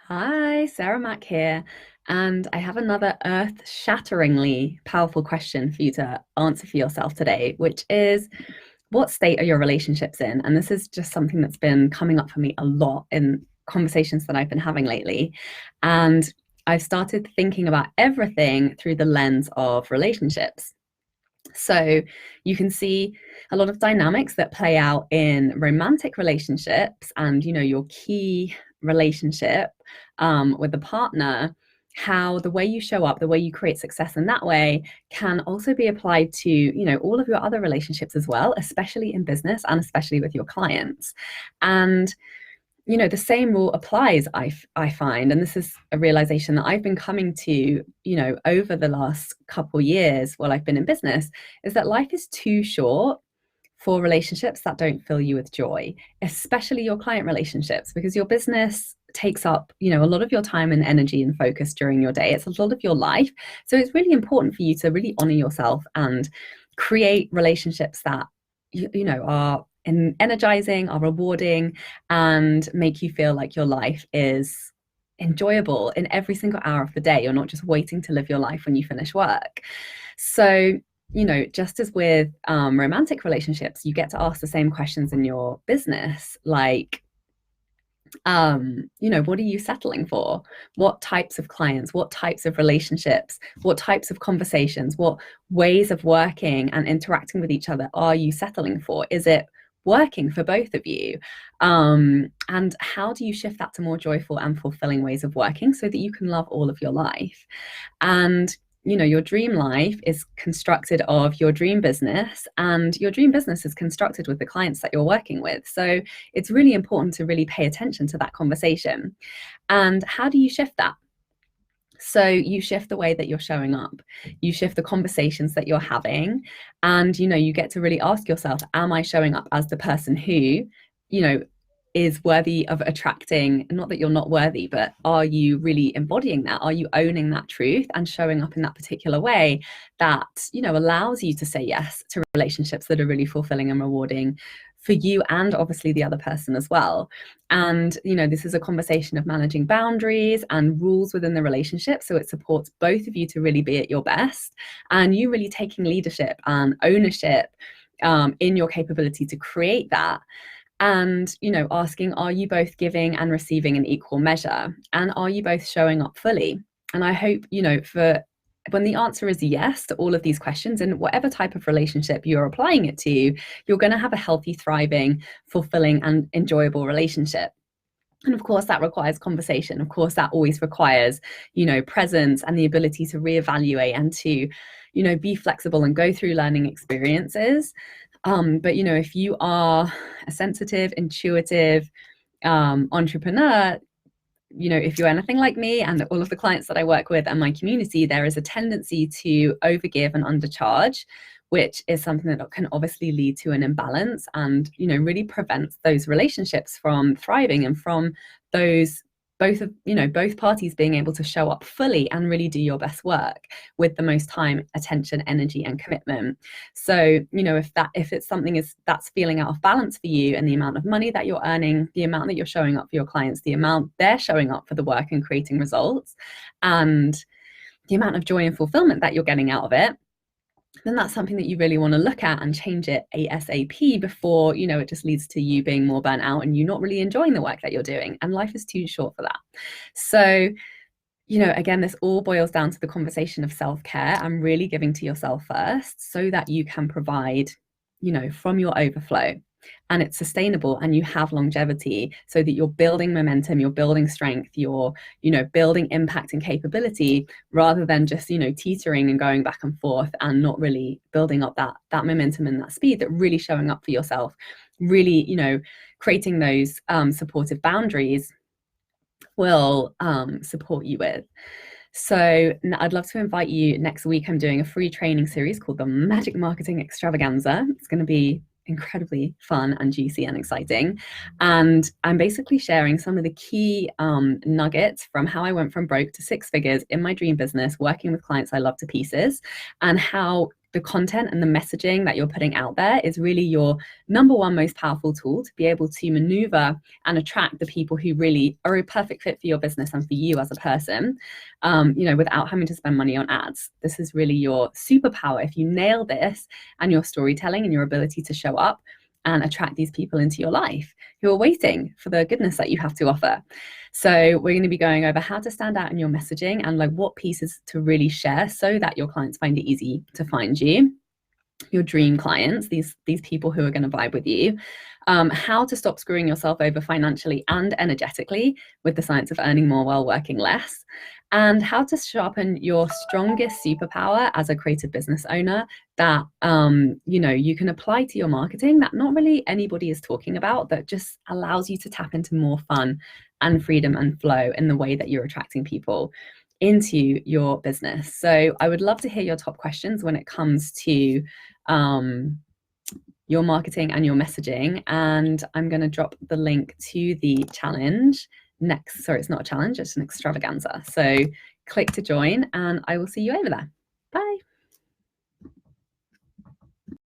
Hi, Sarah Mack here, and I have another earth-shatteringly powerful question for you to answer for yourself today, which is what state are your relationships in? And this is just something that's been coming up for me a lot in conversations that I've been having lately. And I've started thinking about everything through the lens of relationships. So you can see a lot of dynamics that play out in romantic relationships and, your key relationship with a partner, how the way you show up, the way you create success in that way can also be applied to, all of your other relationships as well, especially in business and especially with your clients. And the same rule applies, I find, and this is a realization that I've been coming to, over the last couple years while I've been in business, is that life is too short for relationships that don't fill you with joy, especially your client relationships, because your business takes up, a lot of your time and energy and focus during your day. It's a lot of your life. So it's really important for you to really honor yourself and create relationships that are energizing, are rewarding, and make you feel like your life is enjoyable in every single hour of the day. You're not just waiting to live your life when you finish work. So, just as with romantic relationships, you get to ask the same questions in your business, like, what are you settling for? What types of clients, what types of relationships, what types of conversations, what ways of working and interacting with each other are you settling for? Is it working for both of you? And how do you shift that to more joyful and fulfilling ways of working so that you can love all of your life? And your dream life is constructed of your dream business, and your dream business is constructed with the clients that you're working with. So it's really important to really pay attention to that conversation. And how do you shift that? So you shift the way that you're showing up, you shift the conversations that you're having, and you get to really ask yourself, am I showing up as the person who, you know, is worthy of attracting, not that you're not worthy, but are you really embodying that? Are you owning that truth and showing up in that particular way that, allows you to say yes to relationships that are really fulfilling and rewarding for you and obviously the other person as well? And, this is a conversation of managing boundaries and rules within the relationship. So it supports both of you to really be at your best and you really taking leadership and ownership in your capability to create that. And, asking, are you both giving and receiving in equal measure? And are you both showing up fully? And I hope, for when the answer is yes to all of these questions, and whatever type of relationship you're applying it to, you're going to have a healthy, thriving, fulfilling, and enjoyable relationship. And of course, that requires conversation. Of course, that always requires, presence and the ability to reevaluate and to, be flexible and go through learning experiences. But, if you are a sensitive, intuitive entrepreneur, if you're anything like me and all of the clients that I work with and my community, there is a tendency to overgive and undercharge, which is something that can obviously lead to an imbalance and, really prevents those relationships from thriving and from those both parties being able to show up fully and really do your best work with the most time, attention, energy, and commitment. So, if it's something that's feeling out of balance for you, and the amount of money that you're earning, the amount that you're showing up for your clients, the amount they're showing up for the work and creating results, and the amount of joy and fulfillment that you're getting out of it, then that's something that you really want to look at and change it ASAP before, it just leads to you being more burnt out and you not really enjoying the work that you're doing. And life is too short for that. So, again, this all boils down to the conversation of self-care and really giving to yourself first so that you can provide, from your overflow, and it's sustainable and you have longevity so that you're building momentum, you're building strength, you're, building impact and capability rather than just, teetering and going back and forth and not really building up that momentum and that speed, that really showing up for yourself, really, creating those supportive boundaries will support you with. So I'd love to invite you next week. I'm doing a free training series called the Magic Marketing Extravaganza. It's going to be incredibly fun and juicy and exciting. And I'm basically sharing some of the key nuggets from how I went from broke to six figures in my dream business, working with clients I love to pieces, and how the content and the messaging that you're putting out there is really your number one most powerful tool to be able to maneuver and attract the people who really are a perfect fit for your business and for you as a person, without having to spend money on ads. This is really your superpower. If you nail this and your storytelling and your ability to show up and attract these people into your life who are waiting for the goodness that you have to offer. So we're going to be going over how to stand out in your messaging and like what pieces to really share so that your clients find it easy to find you, your dream clients, these people who are going to vibe with you, how to stop screwing yourself over financially and energetically with the science of earning more while working less, and how to sharpen your strongest superpower as a creative business owner that you can apply to your marketing that not really anybody is talking about, that just allows you to tap into more fun and freedom and flow in the way that you're attracting people into your business. So I would love to hear your top questions when it comes to your marketing and your messaging. And I'm going to drop the link to the challenge next. Sorry, it's not a challenge, it's an extravaganza. So click to join and I will see you over there.